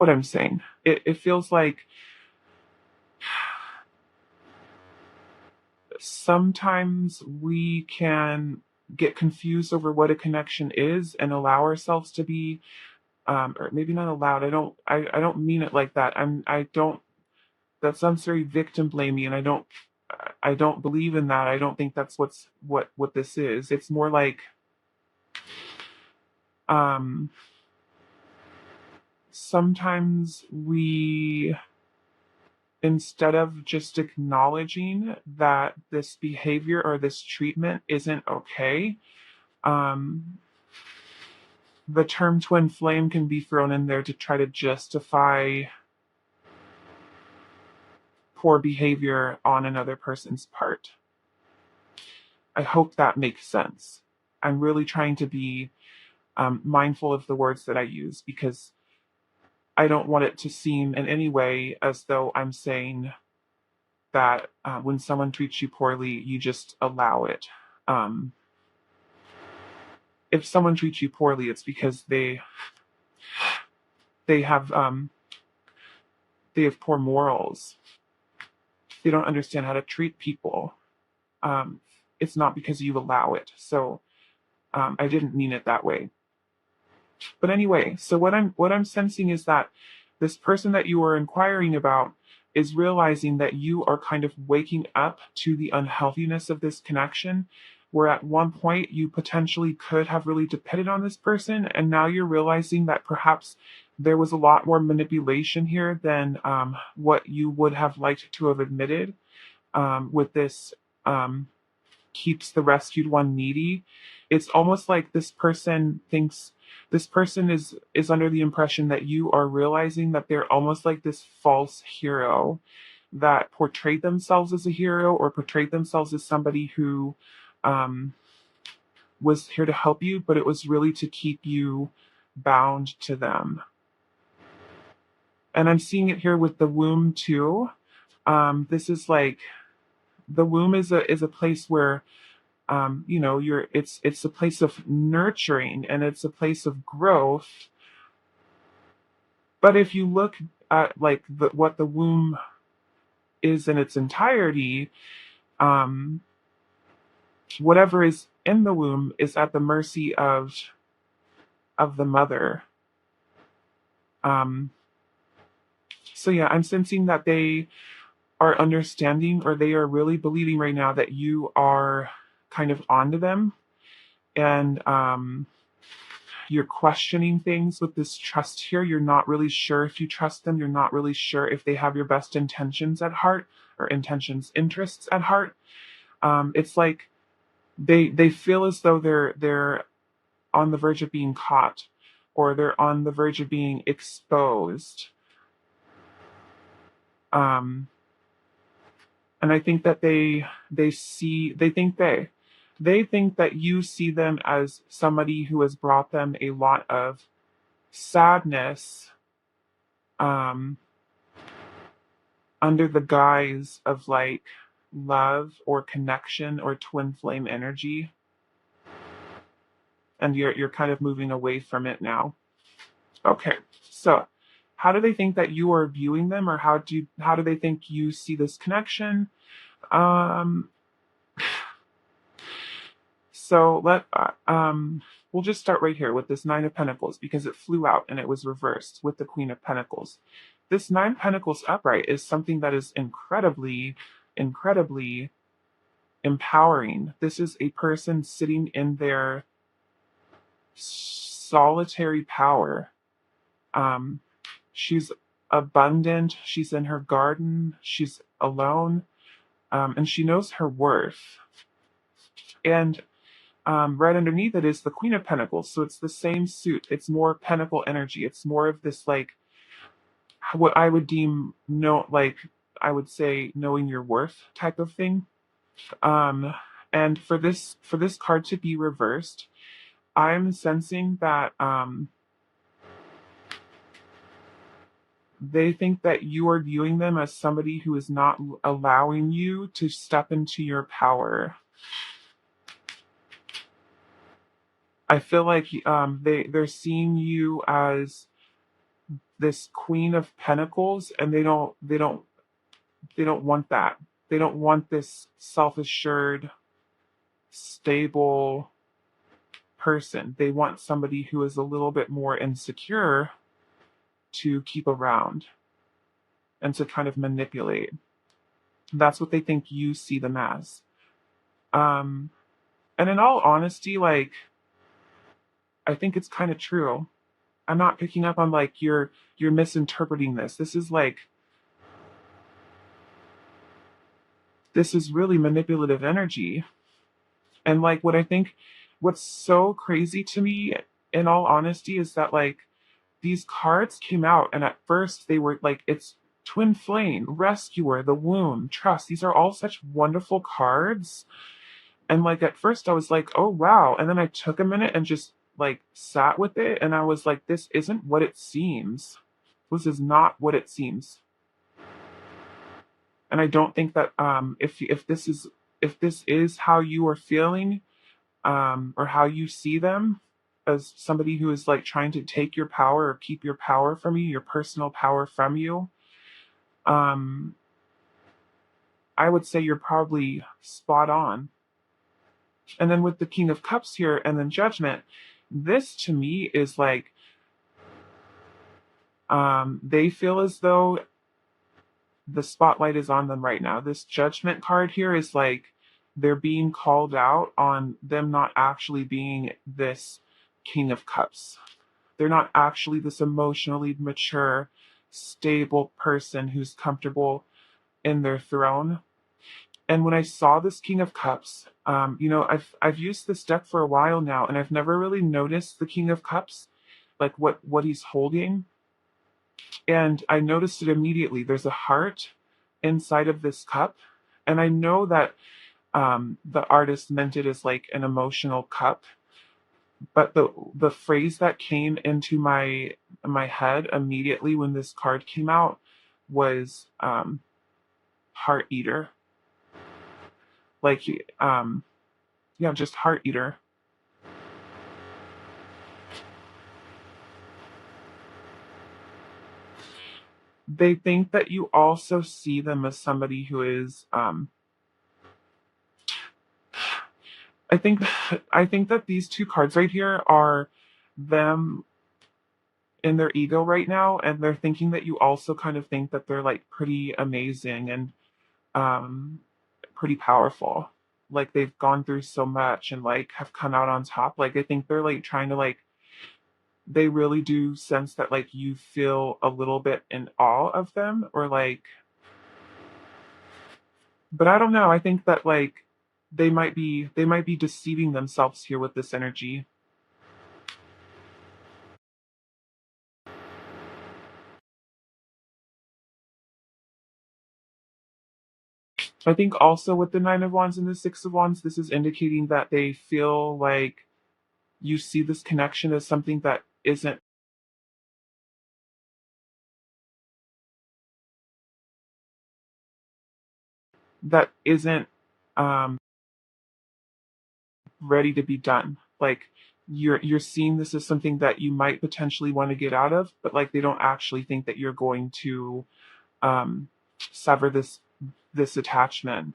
what I'm saying. It feels like sometimes we can get confused over what a connection is and allow ourselves to be, or maybe not allowed. I don't mean it like that. I don't, that sounds very victim blamey, and I don't believe in that. I don't think that's what this is. It's more like, um, sometimes we, instead of just acknowledging that this behavior or this treatment isn't okay, um, the term twin flame can be thrown in there to try to justify poor behavior on another person's part. I hope that makes sense. I'm really trying to be mindful of the words that I use, because I don't want it to seem in any way as though I'm saying that when someone treats you poorly, you just allow it. Um, if someone treats you poorly, it's because they have they have poor morals. They don't understand how to treat people. Um, it's not because you allow it. So I didn't mean it that way. But anyway, so what I'm sensing is that this person that you are inquiring about is realizing that you are kind of waking up to the unhealthiness of this connection, where at one point you potentially could have really depended on this person, and now you're realizing that perhaps there was a lot more manipulation here than what you would have liked to have admitted, with this keeps the rescued one needy. It's almost like this person is under the impression that you are realizing that they're almost like this false hero that portrayed themselves as a hero, or portrayed themselves as somebody who um, was here to help you, but it was really to keep you bound to them. And I'm seeing it here with the womb too. This is like, the womb is a place where you're, it's a place of nurturing, and it's a place of growth. But if you look at like what the womb is in its entirety, um, whatever is in the womb is at the mercy of the mother. Um, so yeah, I'm sensing that they are understanding, or they are really believing right now that you are kind of onto them, and you're questioning things with this trust here. You're not really sure if you trust them. You're not really sure if they have your best intentions at heart, or interests at heart. It's like they feel as though they're on the verge of being caught, or they're on the verge of being exposed. Um, and I think that they think that you see them as somebody who has brought them a lot of sadness, um, under the guise of like love or connection or twin flame energy, and you're kind of moving away from it now. Okay, so how do they think that you are viewing them, or how do they think you see this connection? Um, so we'll just start right here with this Nine of Pentacles, because it flew out and it was reversed with the Queen of Pentacles. This Nine Pentacles upright is something that is incredibly empowering. This is a person sitting in their solitary power. Um, she's abundant. She's in her garden. She's alone, and she knows her worth. And right underneath it is the Queen of Pentacles. So it's the same suit. It's more pentacle energy. It's more of this like what I would deem no like I would say knowing your worth type of thing. Um, and for this card to be reversed, I'm sensing that they think that you are viewing them as somebody who is not allowing you to step into your power. I feel like they're seeing you as this Queen of Pentacles, and they don't want that. They don't want this self-assured, stable person. They want somebody who is a little bit more insecure to keep around and to kind of manipulate. That's what they think you see them as. Um, and in all honesty, like, I think it's kind of true. I'm not picking up on like you're misinterpreting this. This is really manipulative energy. And like what I think what's so crazy to me in all honesty is that like these cards came out and at first they were like it's twin flame, rescuer, the wound, trust. These are all such wonderful cards. And like at first I was like, "Oh wow." And then I took a minute and just like sat with it and I was like, "This isn't what it seems. This is not what it seems." And I don't think that if this is how you are feeling, or how you see them as somebody who is like trying to take your power or keep your power from you, your personal power from you, um, I would say you're probably spot on. And then with the King of Cups here and then Judgment, this to me is like they feel as though the spotlight is on them right now. This Judgment card here is like they're being called out on them not actually being this King of Cups. They're not actually this emotionally mature, stable person who's comfortable in their throne. And when I saw this King of Cups, I've used this deck for a while now, and I've never really noticed the King of Cups, like what he's holding. And I noticed it immediately. There's a heart inside of this cup, and I know that the artist meant it as like an emotional cup, but the phrase that came into my head immediately when this card came out was heart eater. Like yeah, just heart eater. They think that you also see them as somebody who is I think I think that these two cards right here are them in their ego right now, and they're thinking that you also kind of think that they're like pretty amazing and um pretty powerful. Like they've gone through so much and like have come out on top. Like I think they're like trying to like they really do sense that like you feel a little bit in awe of them or like but I don't know. I think that like they might be deceiving themselves here with this energy. I think also with the Nine of Wands and the Six of Wands, this is indicating that they feel like you see this connection as something that isn't um ready to be done. Like you're seeing this as something that you might potentially want to get out of, but like they don't actually think that you're going to um sever this attachment.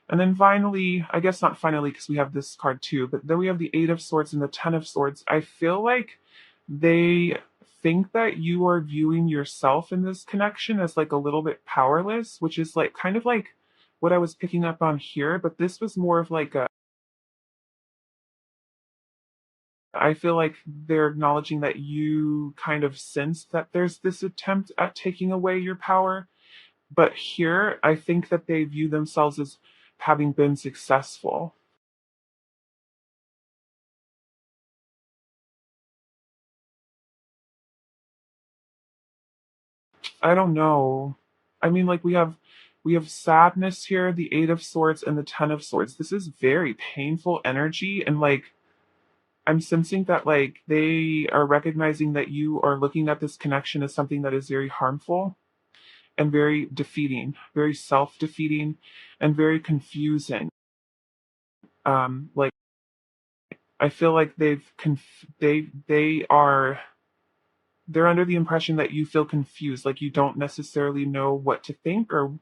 And then finally, I guess not finally because we have this card too, but then we have the Eight of Swords and the Ten of Swords. I feel like they think that you are viewing yourself in this connection as like a little bit powerless, which is like kind of like what I was picking up on here, but this was more of like a I feel like they're acknowledging that you kind of sense that there's this attempt at taking away your power. But here, I think that they view themselves as having been successful. I don't know. I mean, like we have sadness here, the Eight of Swords and the Ten of Swords. This is very painful energy, and like I'm sensing that like they are recognizing that you are looking at this connection as something that is very harmful and very defeating, very self-defeating, and very confusing. Like I feel like they are. they're under the impression that you feel confused, like you don't necessarily know what to think or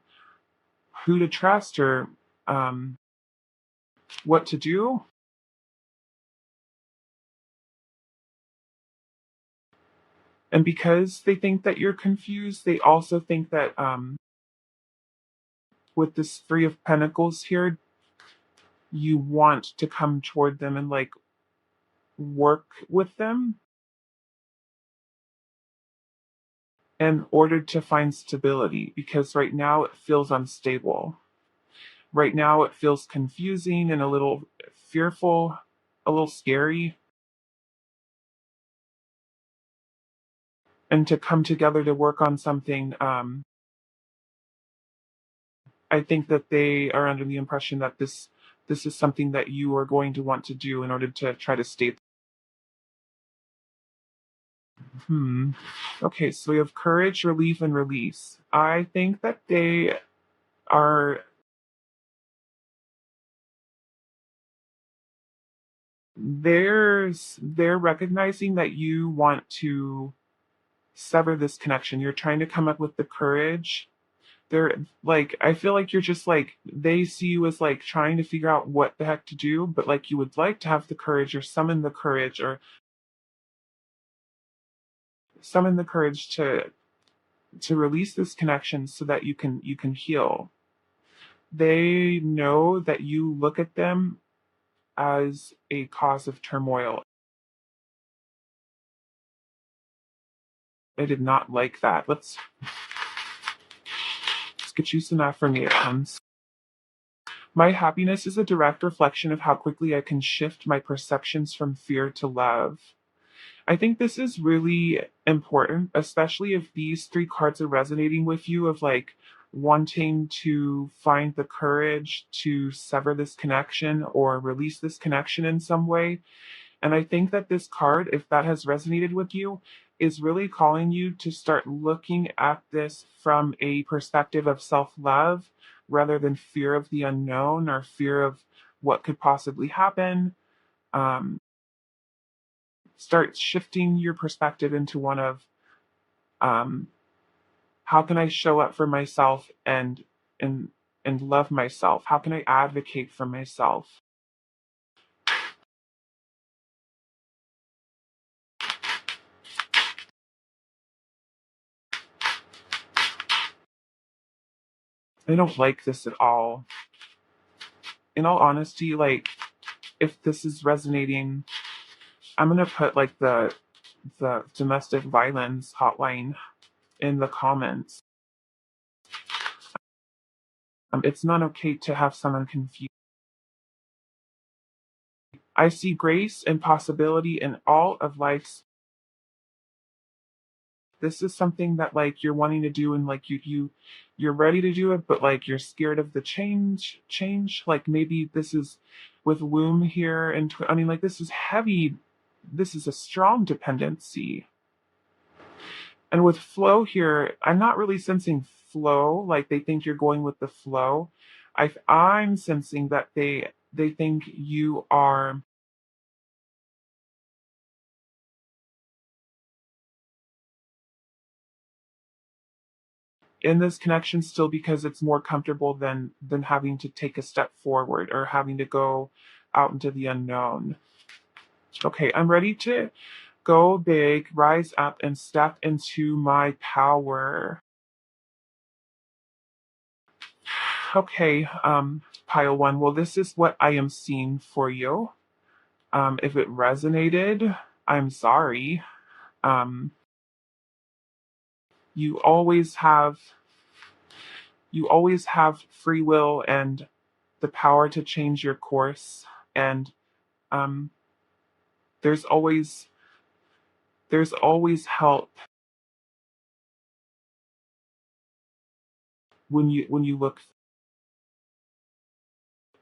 who to trust or um, what to do. And because they think that you're confused, they also think that with this Three of Pentacles here, you want to come toward them and like work with them in order to find stability because right now it feels unstable. Right now it feels confusing and a little fearful, a little scary. And to come together to work on something, I think that they are under the impression that this is something that you are going to want to do in order to try to stay. Okay, so we have courage, relief, and release. I think that they are they're recognizing that you want to sever this connection. You're trying to come up with the courage. They're like, I feel like you're just like, they see you as like trying to figure out what the heck to do, but like you would like to have the courage or summon the courage to release this connection so that you can heal. They know that you look at them as a cause of turmoil. I did not like that. Let's get you some affirmations. My happiness is a direct reflection of how quickly I can shift my perceptions from fear to love. I think this is really important, especially if these three cards are resonating with you of like wanting to find the courage to sever this connection or release this connection in some way. And I think that this card, if that has resonated with you, is really calling you to start looking at this from a perspective of self love rather than fear of the unknown or fear of what could possibly happen. Um, Start shifting your perspective into one of um, how can I show up for myself and and love myself? How can I advocate for myself? I don't like this at all. In all honesty, like if this is resonating, I'm gonna put like the domestic violence hotline in the comments. It's not okay to have someone confused. I see grace and possibility in all of life's. This is something that like you're wanting to do and like you're ready to do it, but like you're scared of the change. Like maybe this is with womb here, and I mean like this is heavy. This is a strong dependency. And with flow here, I'm not really sensing flow, like they think you're going with the flow. I'm sensing that they think you are in this connection still because it's more comfortable than having to take a step forward or having to go out into the unknown. Okay, I'm ready to go big, rise up, and step into my power. Okay, pile one. Well, this is what I am seeing for you. If it resonated, I'm sorry. Um, you always have you always have free will and the power to change your course, and um, there's always help when you look.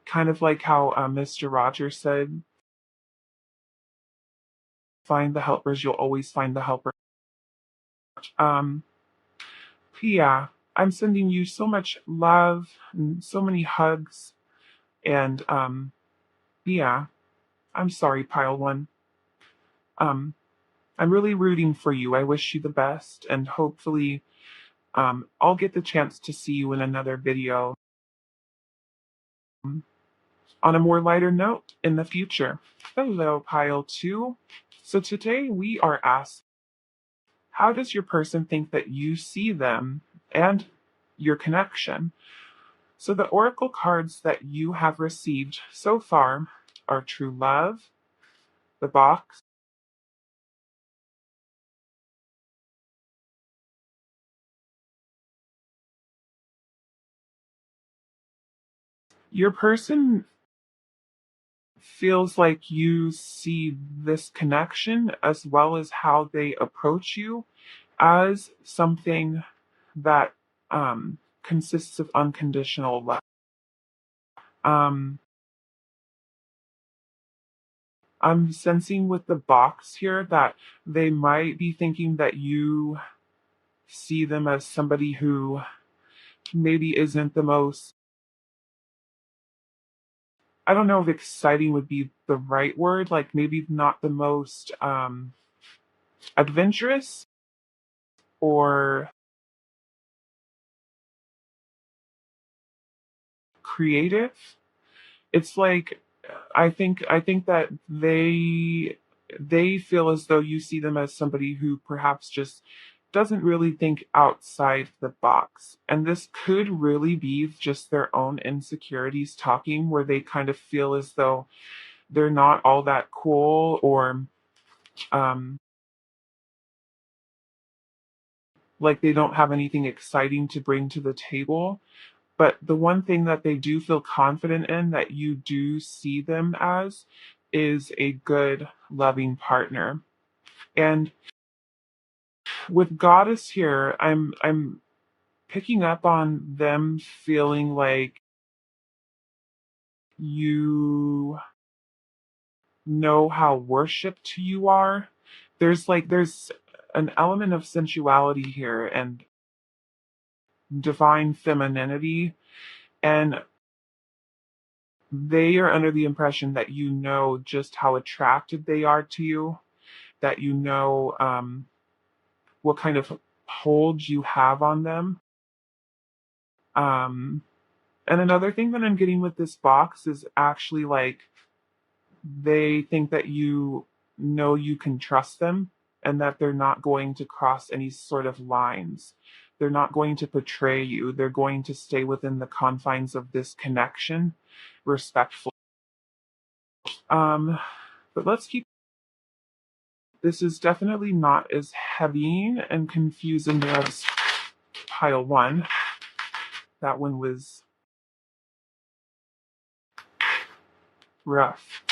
Kind of like how Mr. Rogers said, "Find the helpers, you'll always find the helper." Um, yeah, I'm sending you so much love and so many hugs, and yeah, I'm sorry, pile one. Um, I'm really rooting for you. I wish you the best, and hopefully I'll get the chance to see you in another video on a more lighter note in the future. Hello, pile 2. So today we are asked, how does your person think that you see them and your connection? So the oracle cards that you have received so far are True Love, the Box, your person feels like you see this connection as well as how they approach you as something that consists of unconditional love. Um, I'm sensing with the box here that they might be thinking that you see them as somebody who maybe isn't the most, I don't know if exciting would be the right word, like maybe not the most adventurous or creative. It's like I think that they feel as though you see them as somebody who perhaps just doesn't really think outside the box. And this could really be just their own insecurities talking, where they kind of feel as though they're not all that cool, or um like they don't have anything exciting to bring to the table. But the one thing that they do feel confident in, that you do see them as, is a good, loving partner. And with Goddess here, I'm picking up on them feeling like you know how worshipped you are. There's an element of sensuality here and divine femininity, and they are under the impression that you know just how attracted they are to you, that you know what kind of hold you have on them. Um, and another thing that I'm getting with this box is actually like they think that you know you can trust them and that they're not going to cross any sort of lines. They're not going to betray you. They're going to stay within the confines of this connection respectfully. Um, but let's keep, this is definitely not as heavy and confusing as pile 1. That one was rough.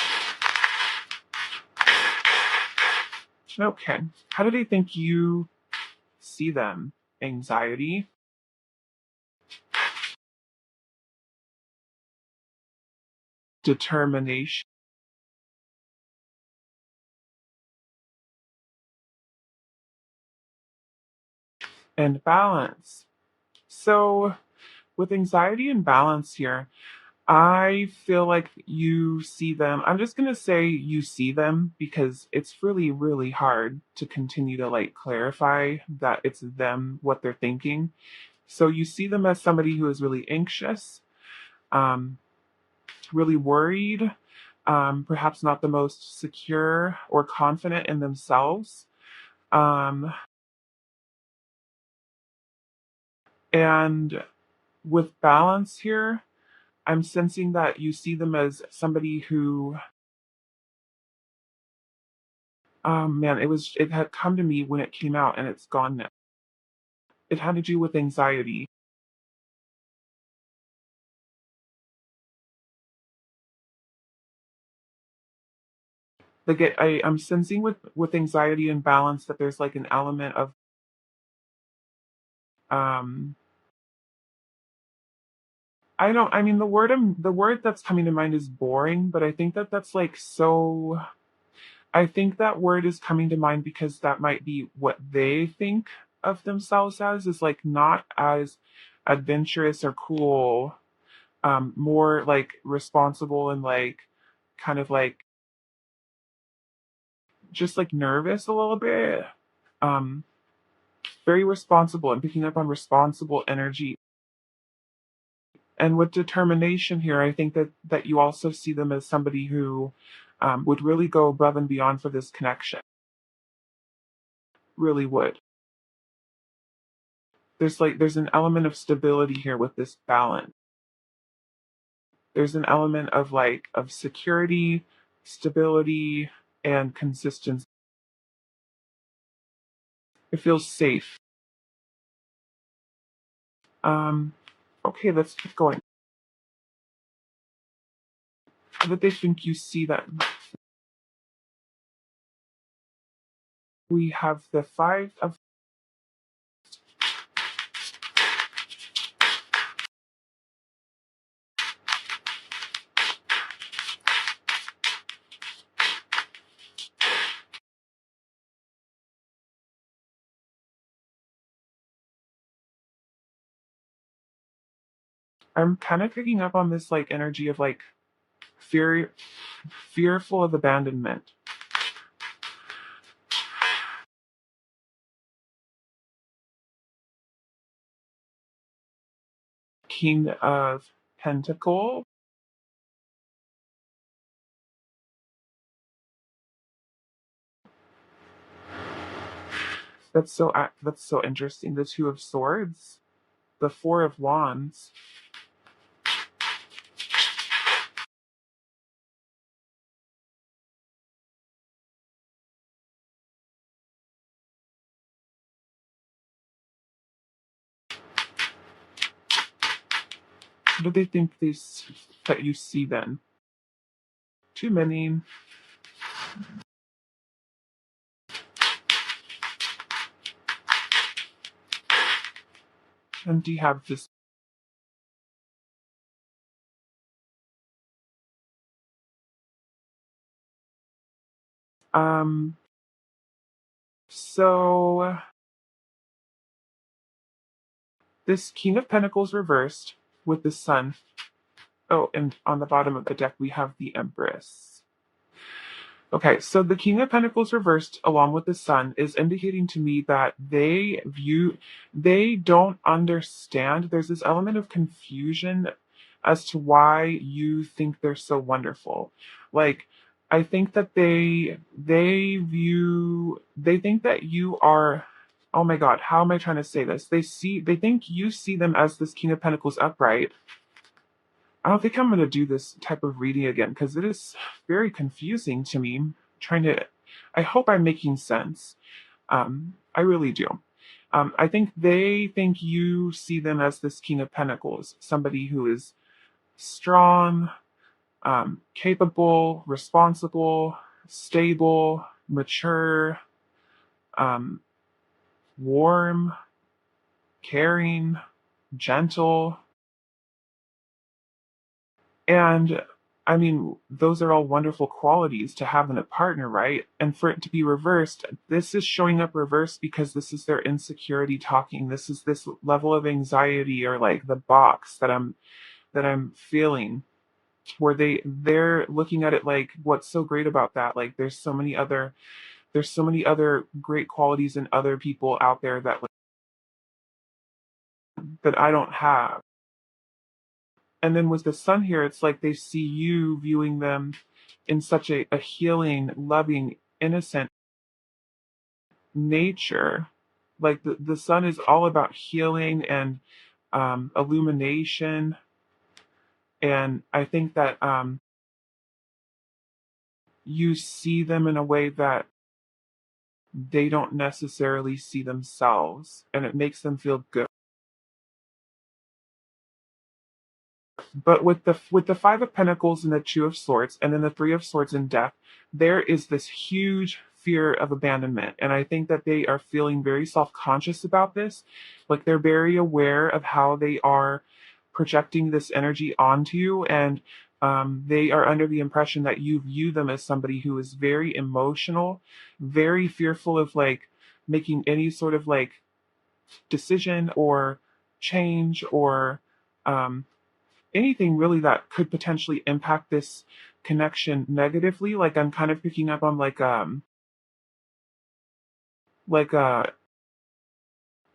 Okay. How do they think you see them? Anxiety, determination, and balance. So, with anxiety and balance here, I feel like you see them. I'm just going to say you see them because it's really, really hard to continue to like clarify that it's them, what they're thinking. So, you see them as somebody who is really anxious, um, really worried, perhaps not the most secure or confident in themselves. Um, and with balance here, I'm sensing that you see them as somebody who, man, it had come to me when it came out and it's gone now. It had to do with anxiety. Like I'm sensing with anxiety and balance that there's like an element of um I mean the word that's coming to mind is boring, but I think that that's like so, I think that word is coming to mind because that might be what they think of themselves as, is like not as adventurous or cool, more like responsible and like kind of like just like nervous a little bit. Um, Very responsible. I'm picking up on responsible energy. And with determination here, I think that you also see them as somebody who would really go above and beyond for this connection. Really would. There's an element of stability here with this balance. There's an element of of security, stability, and consistency. It feels safe. Um, okay, let's keep going. How did they think you see them? We have the five of. I'm kind of picking up on this energy of fear, fearful of abandonment. King of Pentacle. That's so interesting. The Two of Swords, the Four of Wands. What do they think that you see then? Too many. And do you have this? Um. So this King of Pentacles reversed with the Sun. Oh, and on the bottom of the deck we have the Empress. Okay, so the King of Pentacles reversed along with the Sun is indicating to me that they don't understand. There's this element of confusion as to why you think they're so wonderful. Like, I think that they think that you are, oh my God, how am I trying to say this? They think you see them as this King of Pentacles upright. I don't think I'm going to do this type of reading again because it is very confusing to me. Trying to, I hope I'm making sense. I really do. I think they think you see them as this King of Pentacles, somebody who is strong, capable, responsible, stable, mature, um, warm, caring, gentle. And I mean, those are all wonderful qualities to have in a partner, right? And for it to be reversed, this is showing up reversed because this is their insecurity talking. This is this level of anxiety or the box that I'm feeling where they're looking at it like what's so great about that? Like there's so many other great qualities in other people out there that I don't have. And then with the Sun here, it's like they see you viewing them in such a healing, loving, innocent nature. Like the Sun is all about healing and illumination. And I think that you see them in a way that they don't necessarily see themselves, and it makes them feel good. But with the Five of Pentacles and the Two of Swords, and then the Three of Swords in Death, there is this huge fear of abandonment, and I think that they are feeling very self-conscious about this. Like they're very aware of how they are projecting this energy onto you, and they are under the impression that you view them as somebody who is very emotional, very fearful of making any sort of decision or change or um, anything really that could potentially impact this connection negatively. Like I'm kind of picking up on like a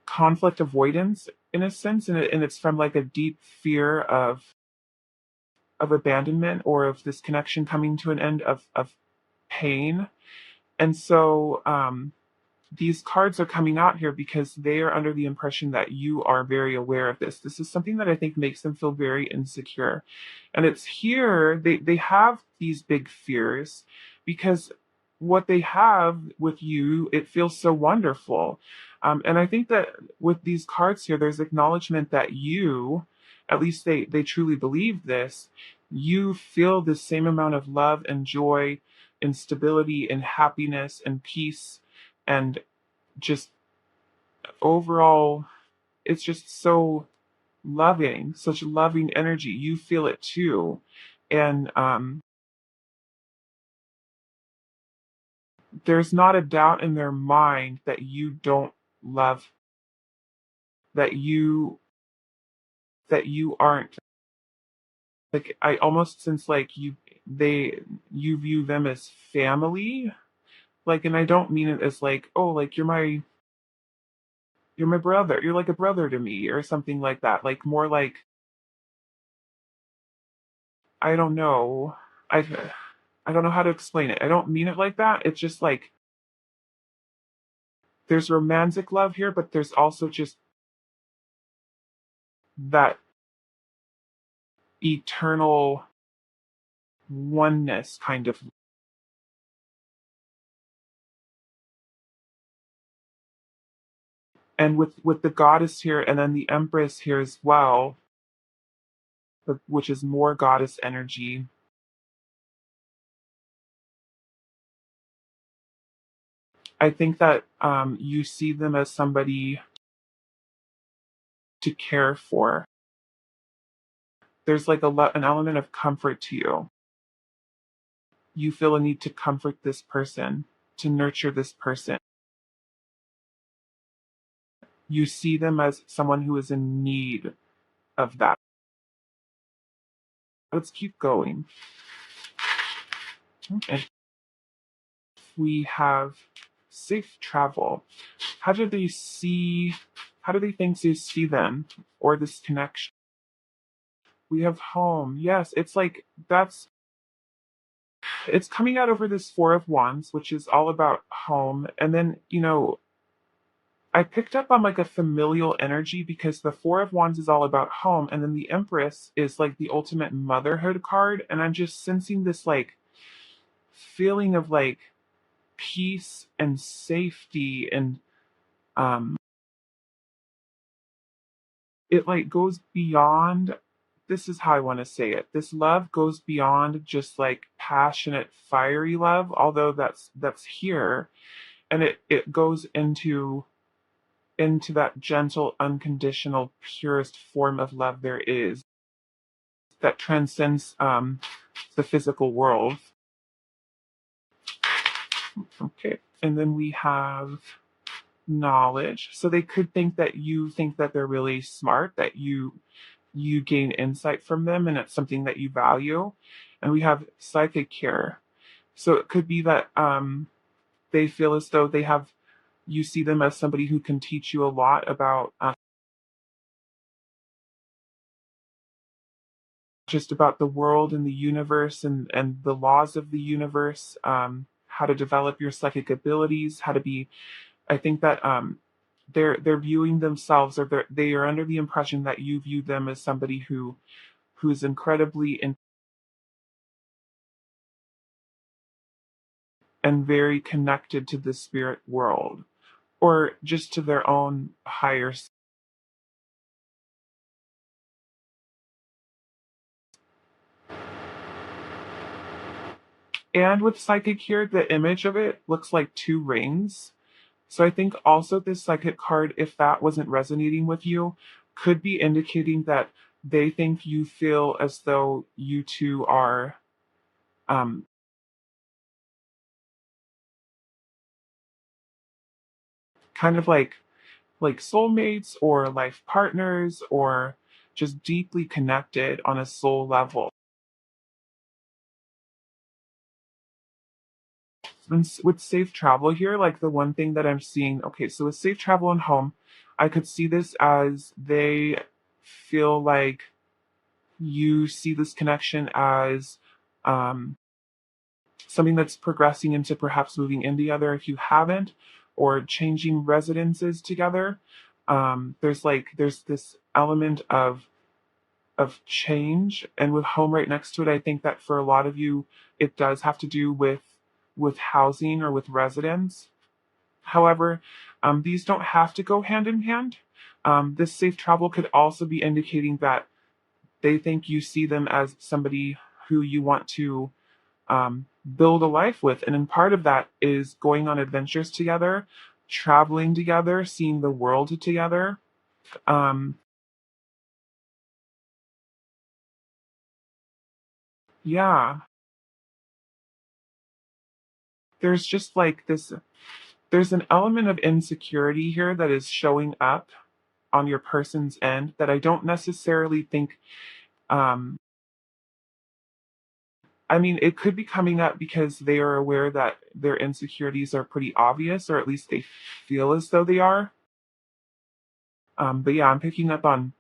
conflict avoidance in a sense, and it's from like a deep fear of abandonment or of this connection coming to an end of pain. And so these cards are coming out here because they are under the impression that you are very aware of this. This is something that I think makes them feel very insecure. And it's here, they have these big fears because what they have with you, it feels so wonderful. And I think that with these cards here, there's acknowledgement that you, at least they truly believe this, you feel the same amount of love and joy and stability and happiness and peace and just overall, it's just so loving, such loving energy. You feel it too. And there's not a doubt in their mind that you don't love, that you aren't, like, I almost sense like you view them as family. Like, and I don't mean it as like, oh, like you're my brother. You're like a brother to me or something like that. Like more like, I don't know. I I don't know how to explain it. I don't mean it like that. It's just like there's romantic love here, but there's also just that eternal oneness kind of. And with the goddess here and then the empress here as well, which is more goddess energy. I think that you see them as somebody to care for. There's like an element of comfort to you. You feel a need to comfort this person, to nurture this person. You see them as someone who is in need of that. Let's keep going. Okay. We have safe travel. How do they see, how do they think they see them or this connection? We have home. Yes, it's like it's coming out over this Four of Wands, which is all about home. And then, I picked up on like a familial energy because the Four of Wands is all about home. And then the Empress is like the ultimate motherhood card. And I'm just sensing this like feeling of like peace and safety and um it like goes beyond, this is how I want to say it, this love goes beyond just like passionate fiery love, although that's here, and it goes into that gentle unconditional purest form of love there is, that transcends the physical world. Okay, and then we have knowledge. So they could think that you think that they're really smart, that you gain insight from them and it's something that you value. And we have psychic care. So it could be that they feel as though you see them as somebody who can teach you a lot about just about the world and the universe and the laws of the universe, how to develop your psychic abilities, how to be. I think that they're viewing themselves, or they are under the impression that you view them as somebody who's incredibly and very connected to the spirit world, or just to their own higher. And with psychic here, the image of it looks like two rings. So I think also this psychic card, if that wasn't resonating with you, could be indicating that they think you feel as though you two are um, kind of like soulmates or life partners or just deeply connected on a soul level. And with safe travel here, like the one thing that I'm seeing, okay, so with safe travel and home, I could see this as they feel like you see this connection as um, something that's progressing into perhaps moving in together if you haven't, or changing residences together. There's this element of change, and with home right next to it, I think that for a lot of you, it does have to do with housing or with residence. However, these don't have to go hand in hand. This safe travel could also be indicating that they think you see them as somebody who you want to build a life with. And then part of that is going on adventures together, traveling together, seeing the world together. Um, yeah, there's just like this, there's an element of insecurity here that is showing up on your person's end that I don't necessarily think um, I mean, it could be coming up because they are aware that their insecurities are pretty obvious, or at least they feel as though they are. But yeah, I'm picking up on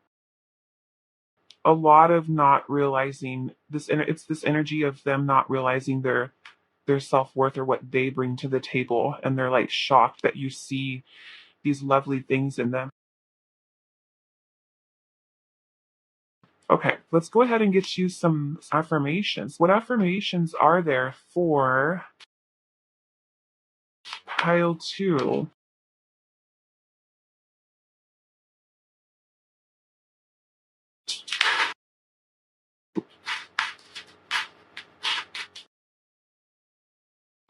a lot of not realizing this. It's this energy of them not realizing their self worth or what they bring to the table, and they're like shocked that you see these lovely things in them. Okay, let's go ahead and get you some affirmations. What affirmations are there for pile two?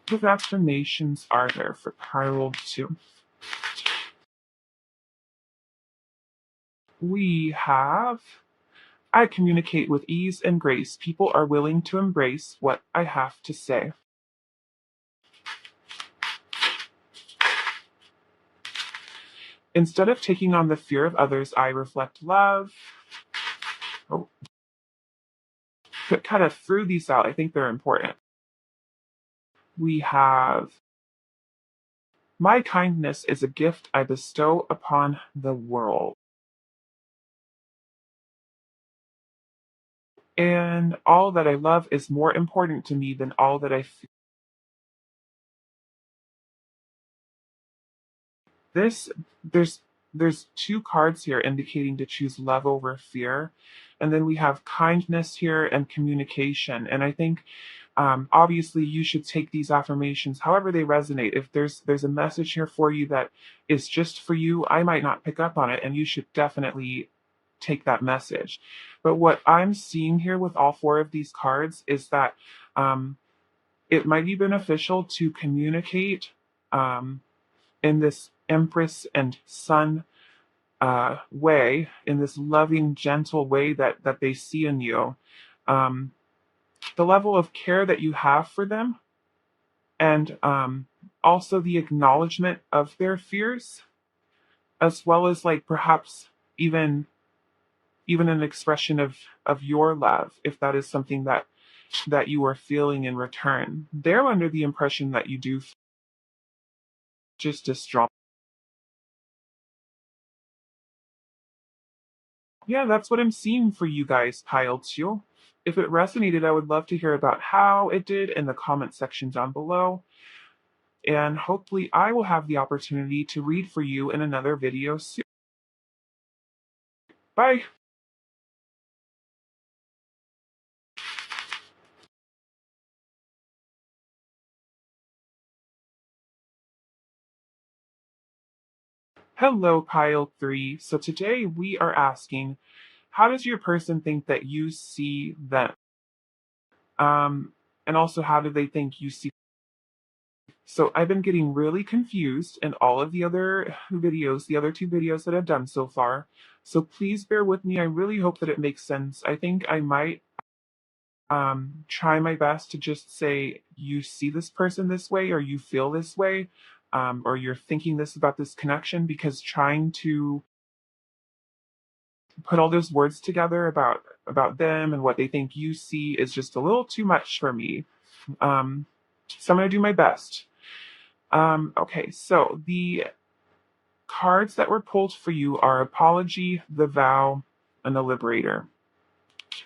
What affirmations are there for pile two? We have I communicate with ease and grace. People are willing to embrace what I have to say. Instead of taking on the fear of others, I reflect love. Oh, kind of threw these out. I think they're important. We have my kindness is a gift I bestow upon the world. And all that I love is more important to me than all that I feel. This there's there's two cards here indicating to choose love over fear, and then we have kindness here and communication. And I think obviously you should take these affirmations however they resonate. If there's a message here for you that is just for you, I might not pick up on it, and you should definitely take that message. But what I'm seeing here with all four of these cards is that um, it might be beneficial to communicate um, in this Empress and Sun way, in this loving, gentle way that they see in you. Um, the level of care that you have for them, and also the acknowledgement of their fears, as well as like perhaps even even an expression of your love, if that is something that you are feeling in return. They're under the impression that you do just as strong. Yeah, that's what I'm seeing for you guys, pile two. If it resonated, I would love to hear about how it did in the comment section down below. And hopefully I will have the opportunity to read for you in another video soon. Bye! Hello, pile three. So today we are asking, how does your person think that you see them? And also, how do they think you see? So I've been getting really confused in all of the other videos, the other two videos that I've done so far. So please bear with me. I really hope that it makes sense. I think I might try my best to just say, you see this person this way, or you feel this way, or you're thinking this about this connection, because trying to put all those words together about them and what they think you see is just a little too much for me. So I'm going to do my best. Okay, so the cards that were pulled for you are Apology, the Vow, and the Liberator.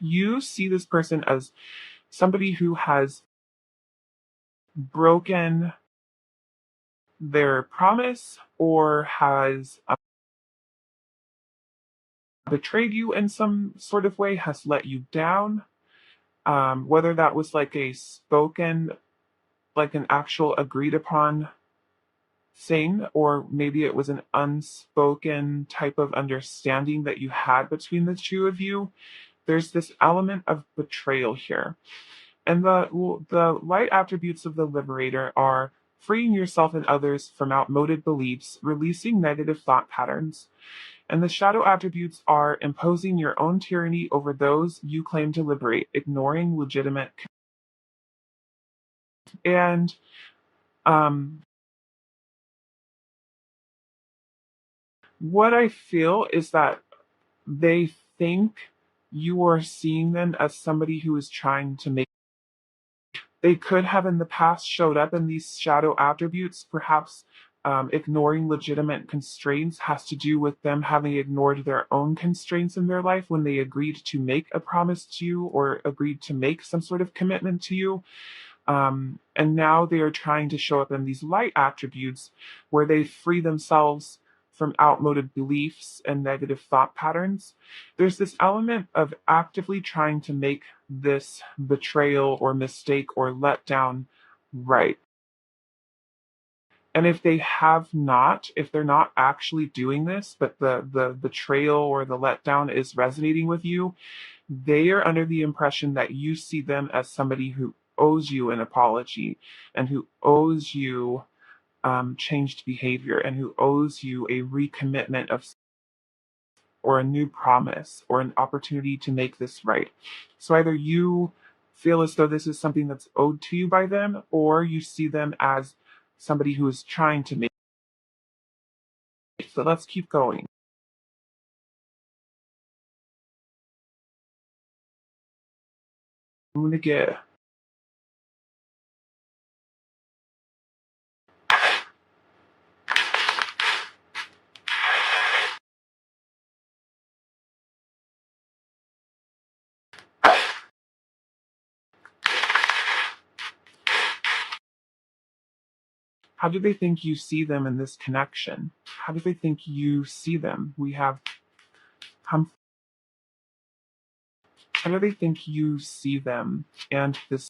You see this person as somebody who has broken their promise or has betrayed you in some sort of way, has let you down. Whether that was like a spoken, like an actual agreed upon thing, or maybe it was an unspoken type of understanding that you had between the two of you. There's this element of betrayal here. And the light attributes of the liberator are freeing yourself and others from outmoded beliefs, releasing negative thought patterns. And the shadow attributes are imposing your own tyranny over those you claim to liberate, ignoring legitimate. And um, what I feel is that they think you are seeing them as somebody who is trying to make. They could have in the past showed up in these shadow attributes. Perhaps ignoring legitimate constraints has to do with them having ignored their own constraints in their life when they agreed to make a promise to you or agreed to make some sort of commitment to you. And now they are trying to show up in these light attributes where they free themselves from outmoded beliefs and negative thought patterns. There's this element of actively trying to make this betrayal or mistake or letdown right. And if they have not, if they're not actually doing this, but the betrayal or the letdown is resonating with you, they are under the impression that you see them as somebody who owes you an apology and who owes you changed behavior and who owes you a recommitment of or a new promise or an opportunity to make this right. So either you feel as though this is something that's owed to you by them, or you see them as somebody who is trying to make it. So let's keep going. I'm gonna get. How do they think you see them in this connection? How do they think you see them? We have come. How do they think you see them? And this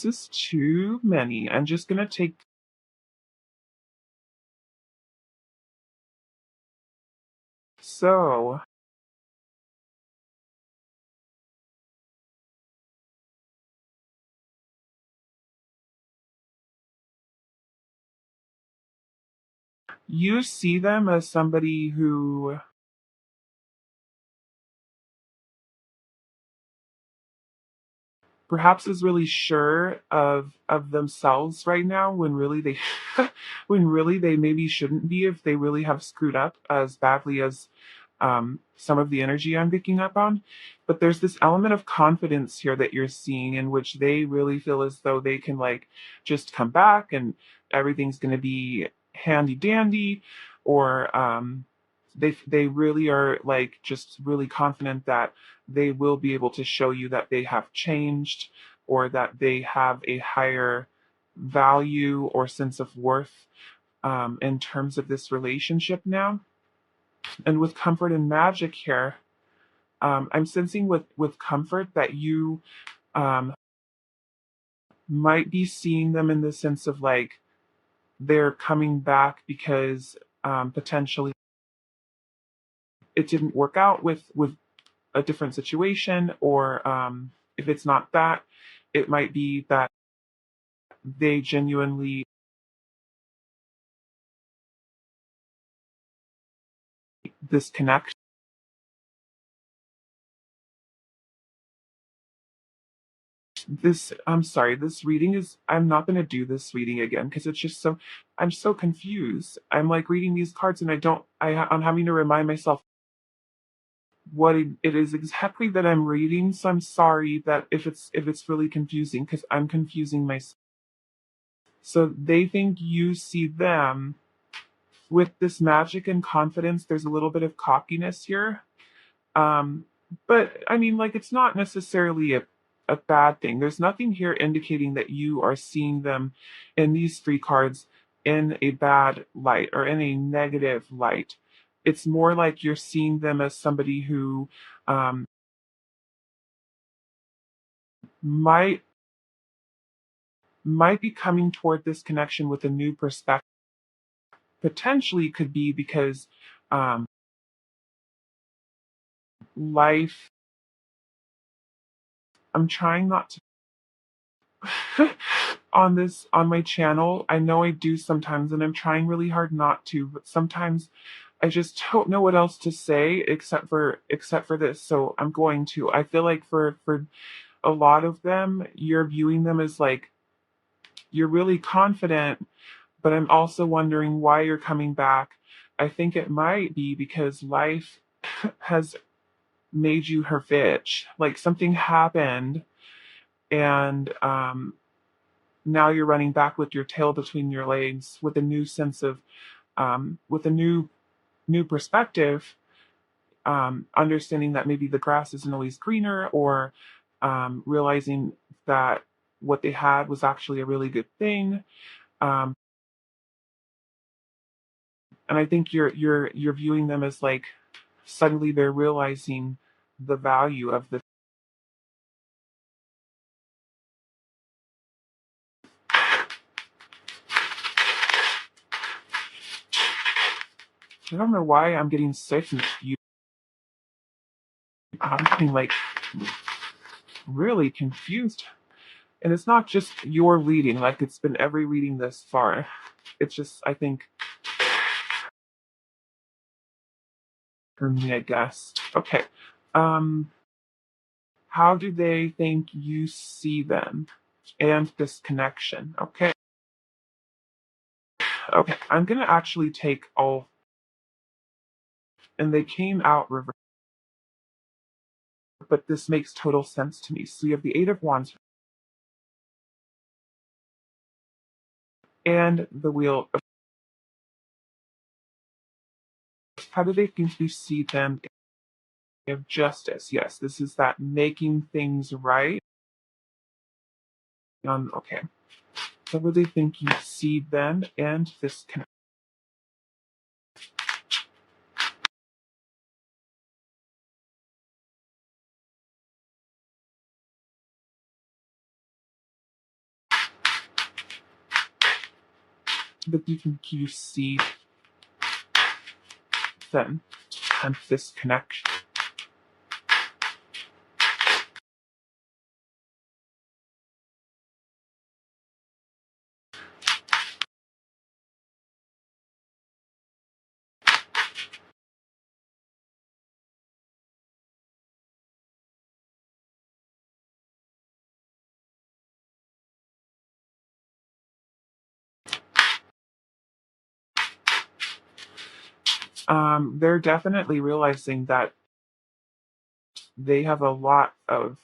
is too many. I'm just gonna take. So you see them as somebody who perhaps is really sure of themselves right now when really they when really they maybe shouldn't be if they really have screwed up as badly as some of the energy I'm picking up on. But there's this element of confidence here that you're seeing in which they really feel as though they can like just come back and everything's going to be handy dandy, or they really are like just really confident that they will be able to show you that they have changed or that they have a higher value or sense of worth in terms of this relationship now. And with comfort and magic here, I'm sensing with comfort that you um, might be seeing them in the sense of like they're coming back because potentially it didn't work out with a different situation, or if it's not that, it might be that they genuinely this connection I'm sorry, this reading is, I'm not going to do this reading again because it's just so, I'm so confused. I'm like reading these cards and I'm having to remind myself what it is exactly that I'm reading. So I'm sorry that if it's really confusing because I'm confusing myself. So they think you see them with this magic and confidence. There's a little bit of cockiness here. Um, but I mean, like, it's not necessarily a bad thing. There's nothing here indicating that you are seeing them in these three cards in a bad light or in a negative light. It's more like you're seeing them as somebody who um, might might be coming toward this connection with a new perspective. Potentially could be because um, life. I'm trying not to on my channel. I know I do sometimes and I'm trying really hard not to, but sometimes I just don't know what else to say except for this. So I'm going to. I feel like for a lot of them, you're viewing them as like you're really confident, but I'm also wondering why you're coming back. I think it might be because life has made you her bitch. Like something happened and now you're running back with your tail between your legs with a new sense of with a new perspective, understanding that maybe the grass isn't always greener, or realizing that what they had was actually a really good thing. um, and I think you're viewing them as like suddenly they're realizing the value of the. I don't know why I'm getting sick and I'm getting like really confused. And it's not just your reading, like it's been every reading thus far. It's just, I think, for me, I guess. Okay. Um, how do they think you see them and this connection? Okay. Okay. I'm gonna actually take all, and they came out reverse, but this makes total sense to me. So you have the Eight of Wands and the Wheel of. How do they think you see them? Of Justice. Yes, this is that making things right. Okay. So what do they think you see them and this connection? That you think you see them and this connection? They're definitely realizing that they have a lot of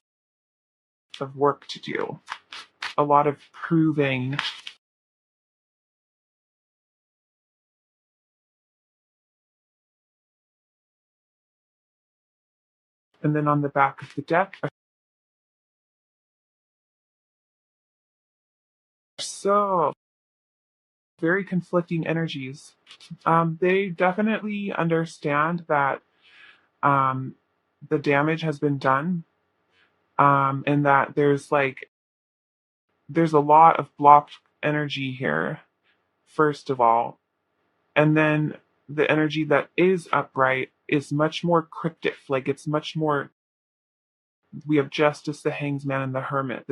work to do, a lot of proving. And then on the back of the deck, so very conflicting energies. They definitely understand that um, the damage has been done, and that there's a lot of blocked energy here, first of all. And then the energy that is upright is much more cryptic. Like it's much more, we have Justice, the Hangsman, and the Hermit.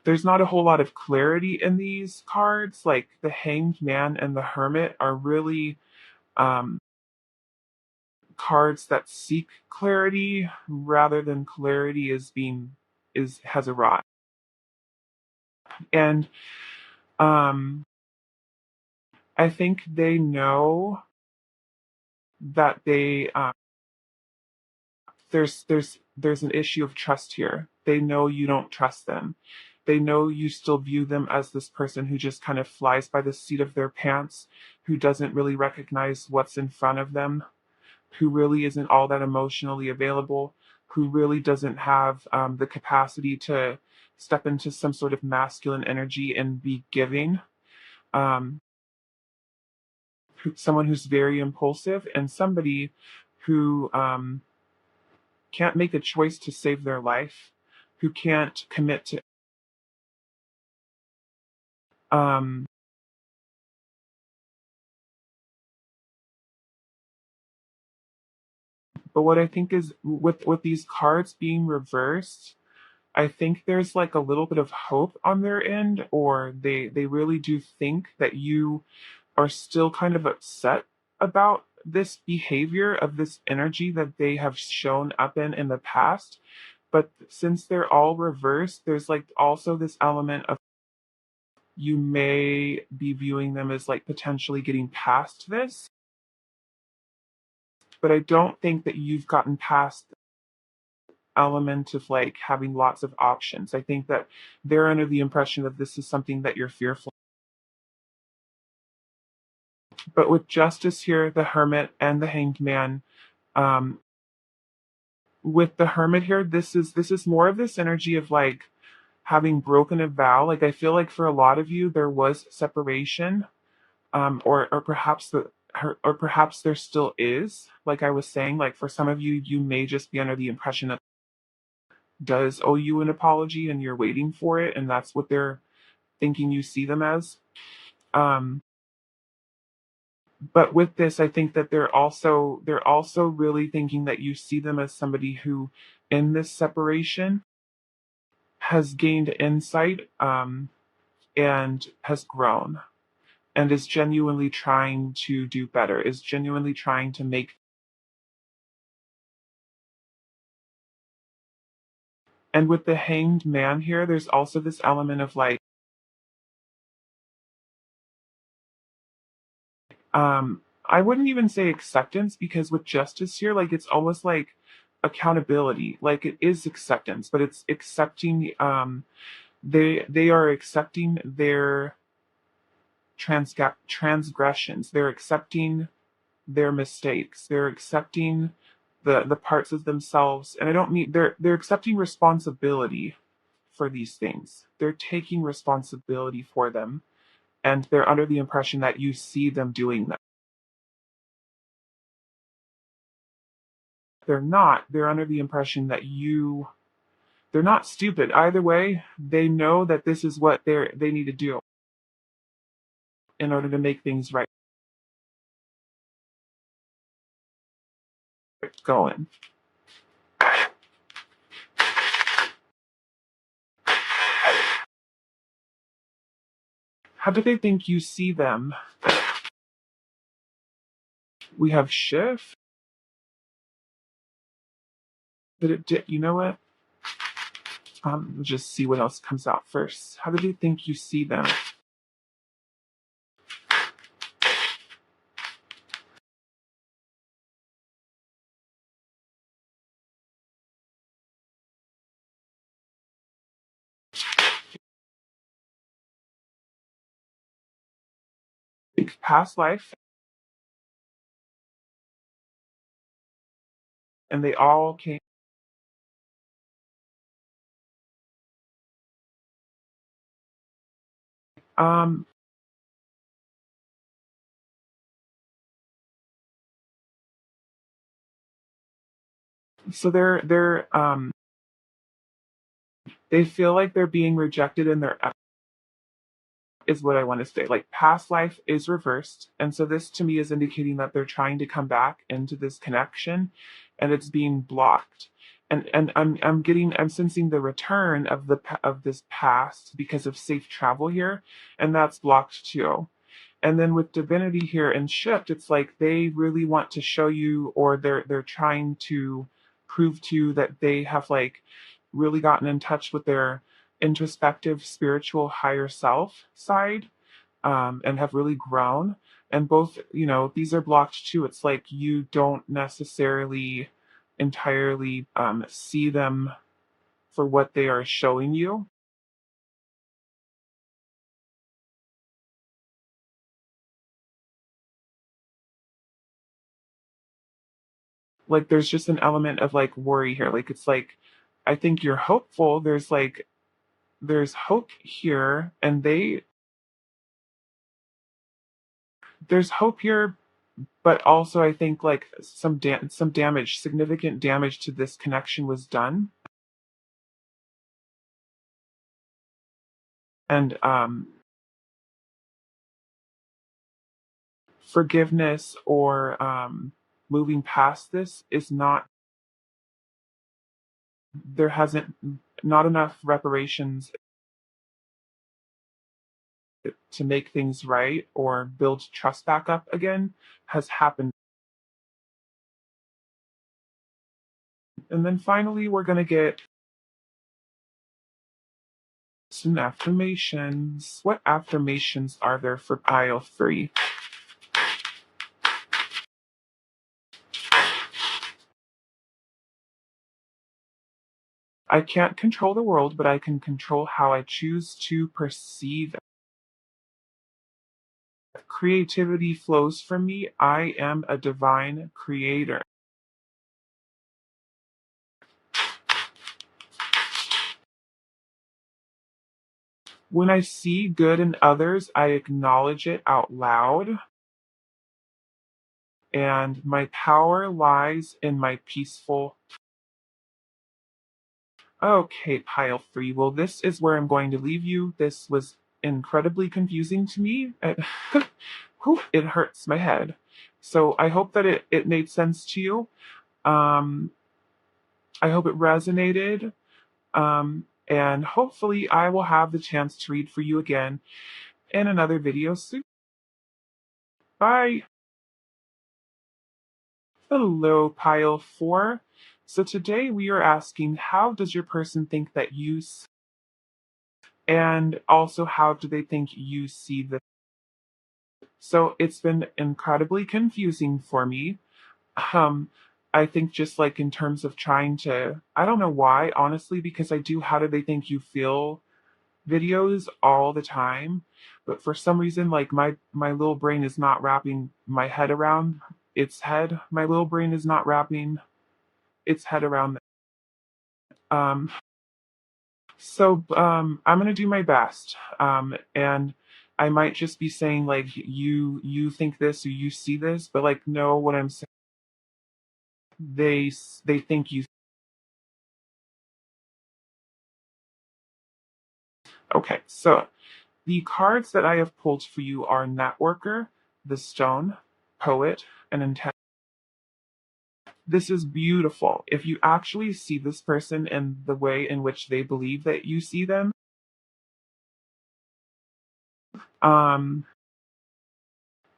There's not a whole lot of clarity in these cards. Like the Hanged Man and the Hermit are really um, cards that seek clarity rather than clarity is being has arrived. And I think they know that there's an issue of trust here. They know you don't trust them. They know you still view them as this person who just kind of flies by the seat of their pants, who doesn't really recognize what's in front of them, who really isn't all that emotionally available, who really doesn't have the capacity to step into some sort of masculine energy and be giving. Um, Someone who's very impulsive, and somebody who can't make a choice to save their life, who can't commit to. Um, but what I think is with these cards being reversed, I think there's like a little bit of hope on their end, or they really do think that you are still kind of upset about this behavior of this energy that they have shown up in the past. But since they're all reversed, there's like also this element of you may be viewing them as like potentially getting past this, but I don't think that you've gotten past the element of like having lots of options. I think that they're under the impression that this is something that you're fearful. But with justice here, the hermit and the hanged man, um, with the hermit here, this is more of this energy of like having broken a vow. Like I feel like for a lot of you there was separation, or perhaps or perhaps there still is. Like I was saying, like for some of you, you may just be under the impression that does owe you an apology and you're waiting for it, and that's what they're thinking you see them as. Um, but with this, I think that they're also really thinking that you see them as somebody who, in this separation, has gained insight, and has grown, and is genuinely trying to do better, is genuinely trying to make. And with the hanged man here, there's also this element of like, I wouldn't even say acceptance, because with justice here, like it's almost like accountability. Like it is acceptance, but it's accepting. They are accepting their transgressions. They're accepting their mistakes. They're accepting the parts of themselves, and I don't mean they're accepting responsibility for these things. They're taking responsibility for them, and they're under the impression that you see them doing them. They're not. They're under the impression that they're not stupid. Either way, they know that this is what they need to do in order to make things right going. How do they think you see them? We have shift. But you know what? We'll just see what else comes out first. How do they think you see them? Past life, and they all came. Um, so they feel like they're being rejected in their is what I want to say. Like past life is reversed. And so this to me is indicating that they're trying to come back into this connection, and it's being blocked. And I'm sensing the return of of this past because of safe travel here, and that's blocked too. And then with divinity here and shift, it's like they really want to show you, or they're trying to prove to you that they have like really gotten in touch with their introspective, spiritual, higher self side, and have really grown. And both, these are blocked too. It's like you don't necessarily entirely see them for what they are showing you. Like there's just an element of like worry here. Like it's like I think you're hopeful. There's hope here, and there's hope here, but also I think like some damage, significant damage to this connection was done, and forgiveness or moving past this is not, there hasn't, not enough reparations to make things right or build trust back up again has happened. And then finally, we're going to get some affirmations. What affirmations are there for pile 3? I can't control the world, but I can control how I choose to perceive it. Creativity flows from me. I am a divine creator. When I see good in others, I acknowledge it out loud. And my power lies in my peaceful. Okay, pile 3. Well, this is where I'm going to leave you. This was incredibly confusing to me. Whew, it hurts my head. So I hope that it made sense to you. Um, I hope it resonated. And hopefully I will have the chance to read for you again in another video soon. Bye. Hello, pile 4. So today we are asking, how does your person think that you and also how do they think you see the. So it's been incredibly confusing for me. Um, I think just like in terms of trying to, I don't know why, honestly, because I do how do they think you feel videos all the time, but for some reason, like my little brain is not wrapping my head around its head. My little brain is not wrapping its head around. Um, so I'm gonna do my best, and I might just be saying like you think this or you see this, but like no, what I'm saying, they think you. Okay, so the cards that I have pulled for you are Networker, the Stone, Poet, and Intent. This is beautiful. If you actually see this person in the way in which they believe that you see them, um,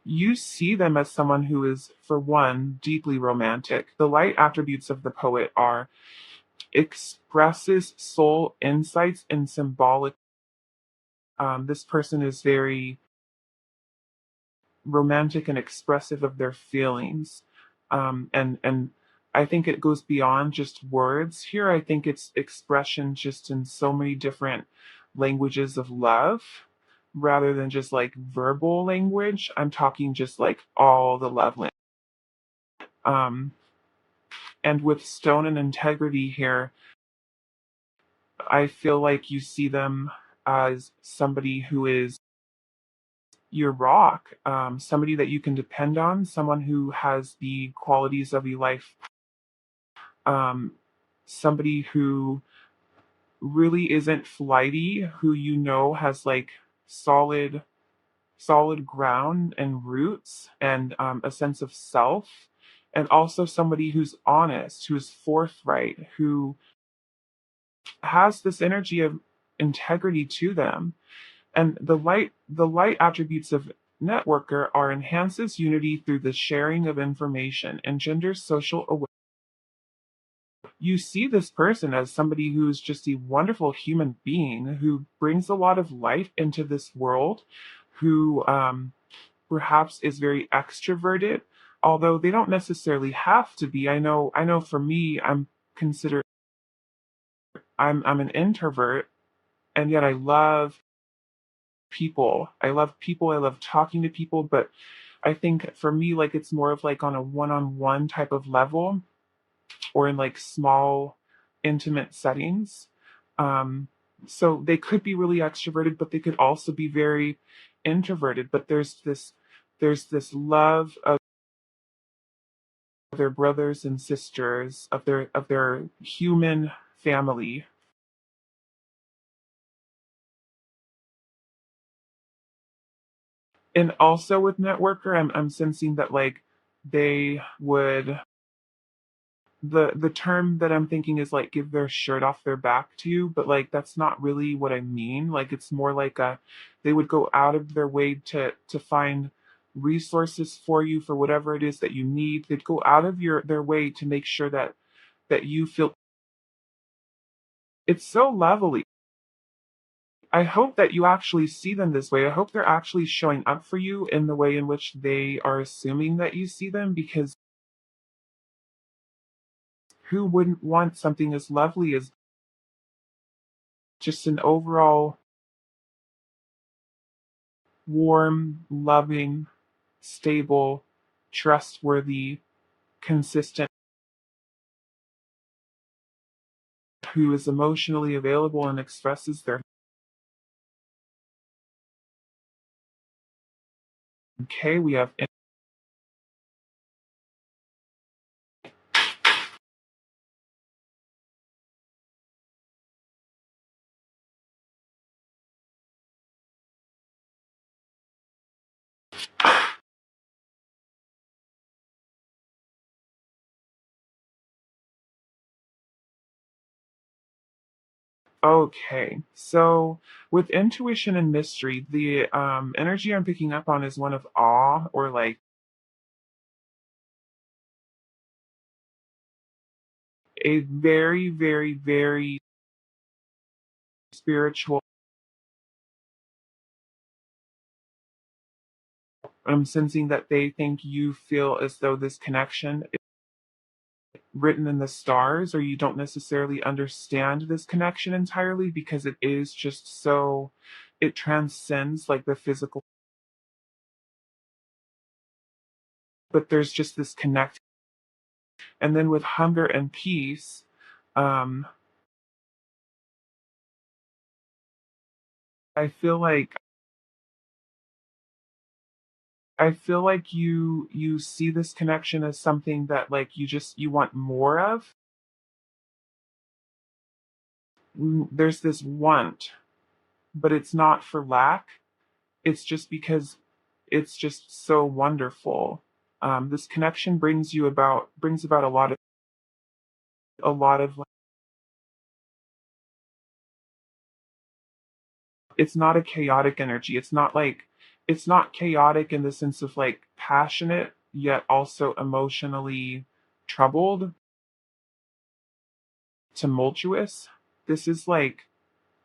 you see them as someone who is, for one, deeply romantic. The light attributes of the poet are expresses soul insights and symbolic. This person is very romantic and expressive of their feelings, and I think it goes beyond just words here. I think it's expression just in so many different languages of love rather than just like verbal language. I'm talking just like all the love language. Um, and with Stone and Integrity here, I feel like you see them as somebody who is your rock, somebody that you can depend on, someone who has the qualities of your life, um, somebody who really isn't flighty, who has like solid, solid ground and roots and a sense of self, and also somebody who's honest, who's forthright, who has this energy of integrity to them. And the light attributes of networker are enhances unity through the sharing of information, engenders social awareness, you see this person as somebody who's just a wonderful human being who brings a lot of light into this world, who perhaps is very extroverted, although they don't necessarily have to be. I know for me, considered I'm an introvert, and yet I love people. I love people. I love talking to people, but I think for me, like it's more of like on a one-on-one type of level, or in like small, intimate settings. Um, so they could be really extroverted, but they could also be very introverted. But there's this love of their brothers and sisters, of their human family. And also with networker, I'm sensing that like they would, the term that I'm thinking is like give their shirt off their back to you, but like that's not really what I mean. Like it's more like they would go out of their way to find resources for you for whatever it is that you need. They'd go out of their way to make sure that you feel. It's so lovely. I hope that you actually see them this way. I hope they're actually showing up for you in the way in which they are assuming that you see them, because who wouldn't want something as lovely as just an overall warm, loving, stable, trustworthy, consistent, who is emotionally available and expresses their okay. We have okay. So with intuition and mystery, the energy I'm picking up on is one of awe, or like a very, very, very spiritual. I'm sensing that they think you feel as though this connection is written in the stars, or you don't necessarily understand this connection entirely because it is just so, it transcends like the physical, but there's just this connect. And then with hunger and peace, um, I feel like you see this connection as something that like you want more of. There's this want, but it's not for lack. It's just because it's just so wonderful. This connection brings about a lot of like, it's not a chaotic energy. It's not chaotic in the sense of like passionate yet also emotionally troubled, tumultuous. This is like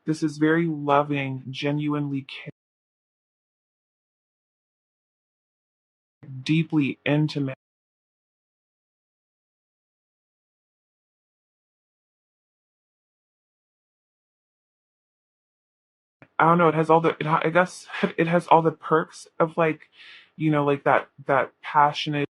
this is very loving, genuinely deeply intimate. I don't know. It has all the. I guess it has all the perks of like, like that passionate.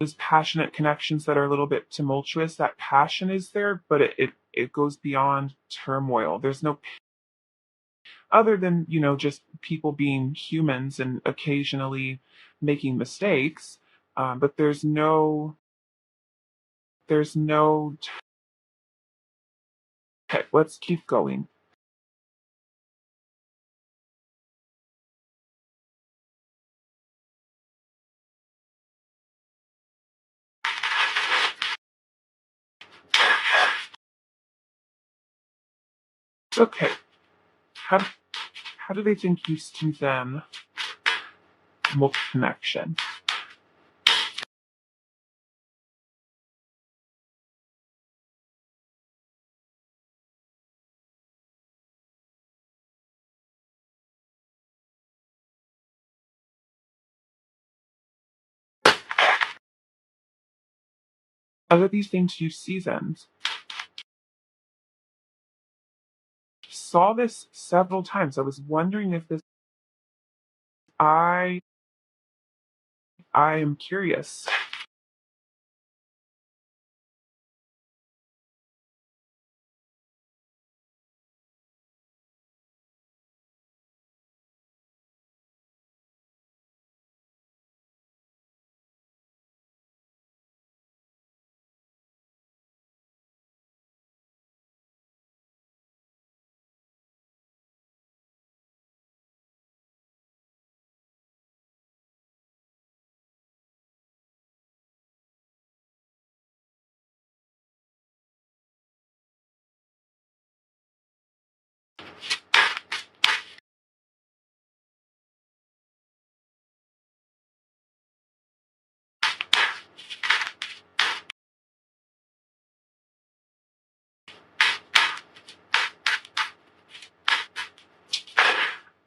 Those passionate connections that are a little bit tumultuous. That passion is there, but it goes beyond turmoil. There's no, other than just people being humans and occasionally making mistakes. But there's no. Okay, let's keep going. Okay, how how do they think you see them? Multi connection. Out of these things you seasons. Saw this several times. I was wondering if this I I am curious.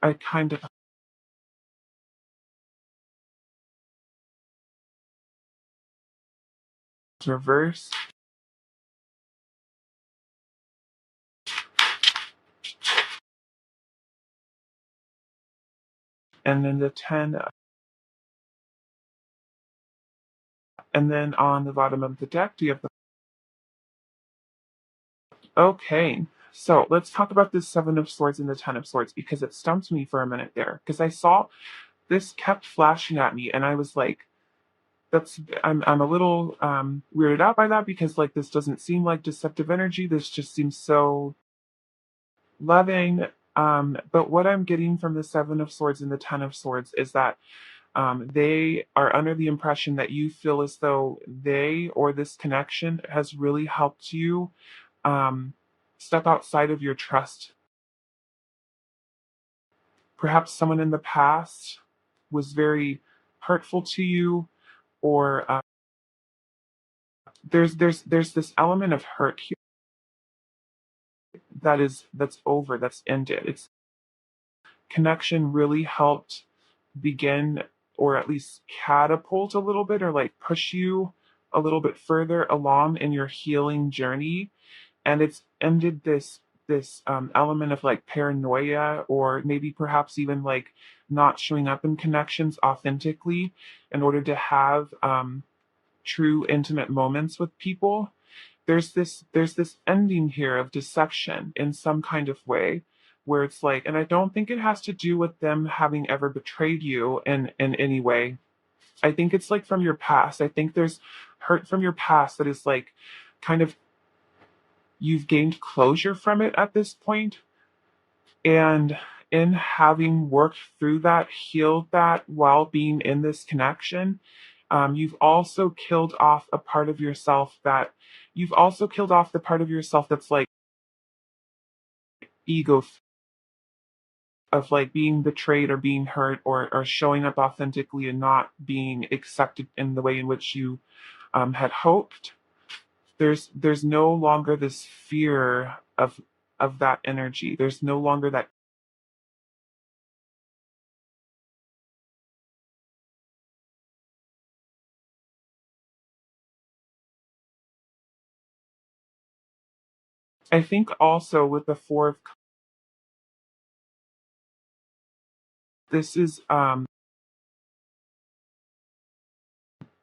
I kind of reverse, and then the 10, and then on the bottom of the deck, do you have the okay. So let's talk about this Seven of Swords and the Ten of Swords because it stumped me for a minute there. Because I saw this kept flashing at me, and I was like, "That's I'm a little weirded out by that because like this doesn't seem like deceptive energy. This just seems so loving." But what I'm getting from the Seven of Swords and the Ten of Swords is that they are under the impression that you feel as though they or this connection has really helped you um, step outside of your trust. Perhaps someone in the past was very hurtful to you, or there's this element of hurt here that's over, that's ended. It's connection really helped begin or at least catapult a little bit or like push you a little bit further along in your healing journey, and it's ended this element of like paranoia or maybe perhaps even like not showing up in connections authentically in order to have true intimate moments with people. There's this ending here of deception in some kind of way where it's like, and I don't think it has to do with them having ever betrayed you in any way. I think it's like from your past. I think there's hurt from your past that is like kind of you've gained closure from it at this point, and in having worked through that, healed that while being in this connection, you've also killed off a part of yourself that you've also killed off the part of yourself that's like ego of like being betrayed or being hurt or showing up authentically and not being accepted in the way in which you had hoped. There's no longer this fear of that energy. There's no longer that. I think also with the four of this is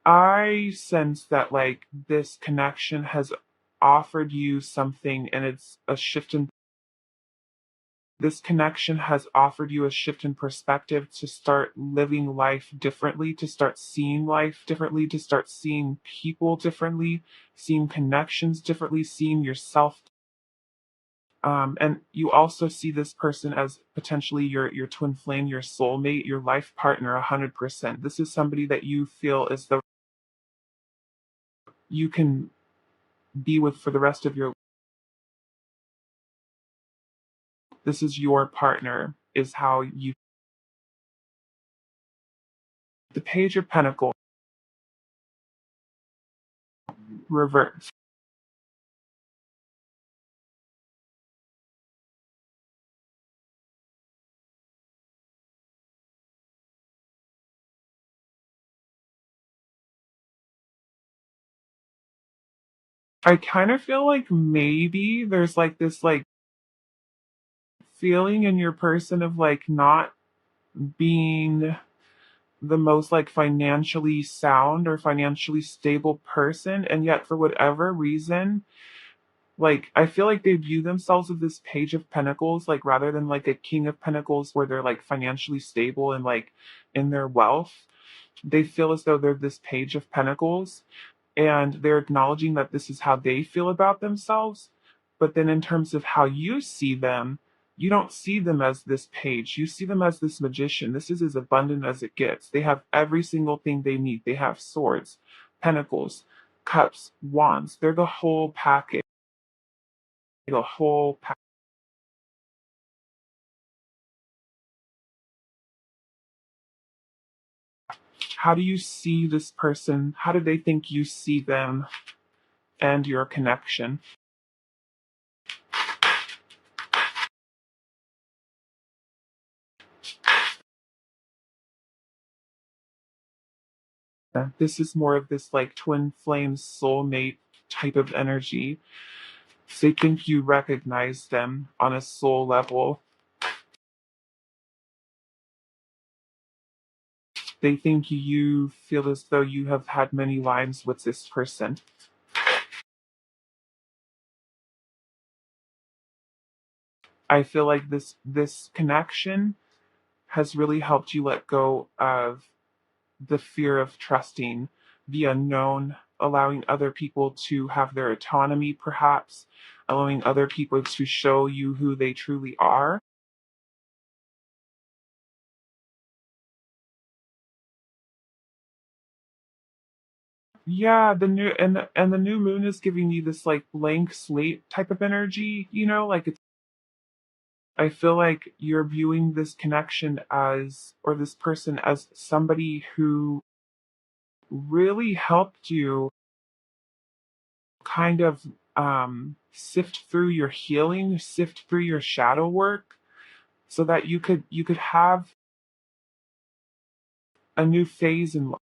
I sense that like this connection has offered you something and it's a shift in this connection has offered you a shift in perspective to start living life differently, to start seeing life differently, to start seeing people differently, seeing connections differently, seeing yourself. And you also see this person as potentially your twin flame, your soulmate, your life partner, 100%. This is somebody that you feel as though you can be with for the rest of your. This is your partner, is how you. The Page of Pentacles reverse. I kind of feel like maybe there's like this like feeling in your person of like not being the most like financially sound or financially stable person, and yet for whatever reason, like I feel like they view themselves as this page of pentacles, like rather than like a king of pentacles where they're like financially stable and like in their wealth. They feel as though they're this page of pentacles, and they're acknowledging that this is how they feel about themselves. But then, in terms of how you see them, you don't see them as this page. You see them as this magician. This is as abundant as it gets. They have every single thing they need. They have swords, pentacles, cups, wands. They're the whole package. The whole package. How do you see this person? How do they think you see them and your connection? This is more of this like twin flame soulmate type of energy. They think you recognize them on a soul level. They think you feel as though you have had many lives with this person. I feel like this connection has really helped you let go of the fear of trusting the unknown, allowing other people to have their autonomy, perhaps, allowing other people to show you who they truly are. Yeah, the new moon is giving you this like blank slate type of energy, like it's I feel like you're viewing this connection as or this person as somebody who really helped you kind of sift through your healing, sift through your shadow work so that you could have a new phase in life.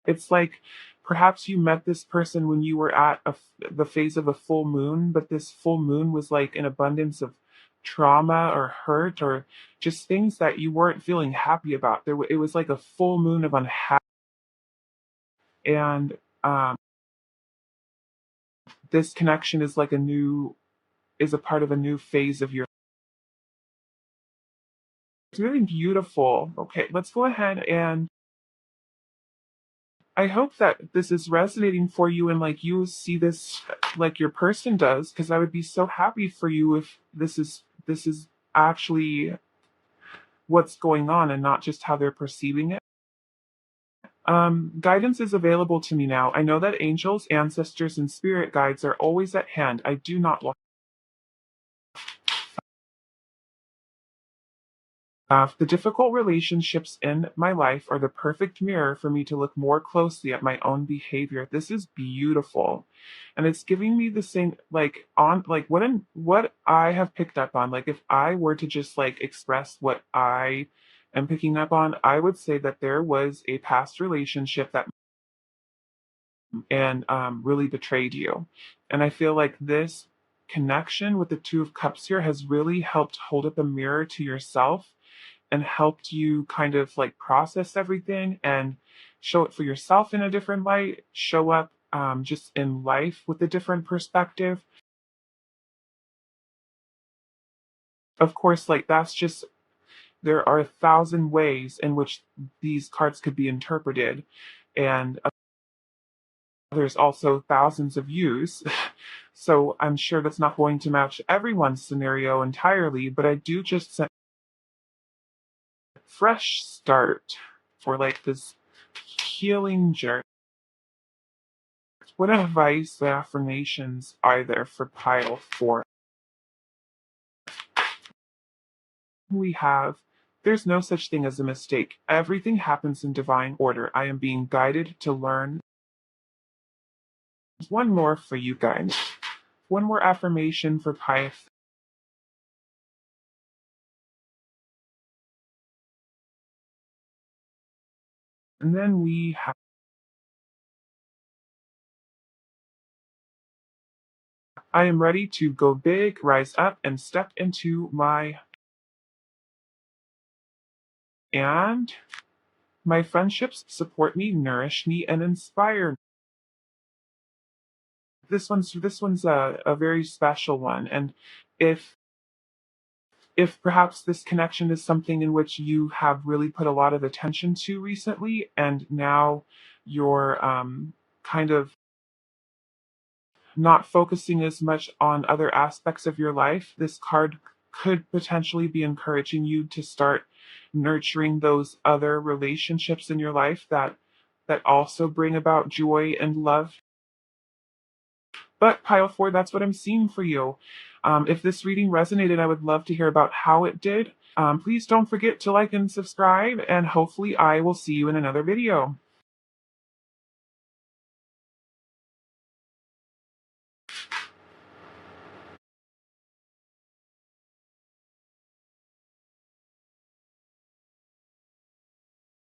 It's like perhaps you met this person when you were at the phase of a full moon, but this full moon was like an abundance of trauma or hurt or just things that you weren't feeling happy about. It was like a full moon of unhappiness, and um, this connection is like is a part of a new phase of your. It's really beautiful. Okay, let's go ahead and I hope that this is resonating for you and like you see this like your person does, because I would be so happy for you if this is actually what's going on and not just how they're perceiving it. Guidance is available to me now. I know that angels, ancestors, and spirit guides are always at hand. I do not the difficult relationships in my life are the perfect mirror for me to look more closely at my own behavior. This is beautiful. And it's giving me the same like on like what I have picked up on. Like if I were to just like express what I am picking up on, I would say that there was a past relationship that and really betrayed you. And I feel like this connection with the Two of Cups here has really helped hold up a mirror to yourself and helped you kind of like process everything and show it for yourself in a different light, show up just in life with a different perspective. Of course, like that's just, there are 1,000 ways in which these cards could be interpreted. And there's also thousands of views. So I'm sure that's not going to match everyone's scenario entirely, but I do just set a fresh start for like this healing journey. What advice or affirmations are there for pile four? We have there's no such thing as a mistake. Everything happens in divine order. I am being guided to learn. One more for you guys. One more affirmation for pile. And then we have I am ready to go big, rise up, and step into my and my friendships support me, nourish me, and inspire me. This one's a very special one. And if if perhaps this connection is something in which you have really put a lot of attention to recently, and now you're kind of not focusing as much on other aspects of your life, this card could potentially be encouraging you to start nurturing those other relationships in your life that also bring about joy and love. But pile four, that's what I'm seeing for you. If this reading resonated, I would love to hear about how it did. Please don't forget to like and subscribe, and hopefully I will see you in another video.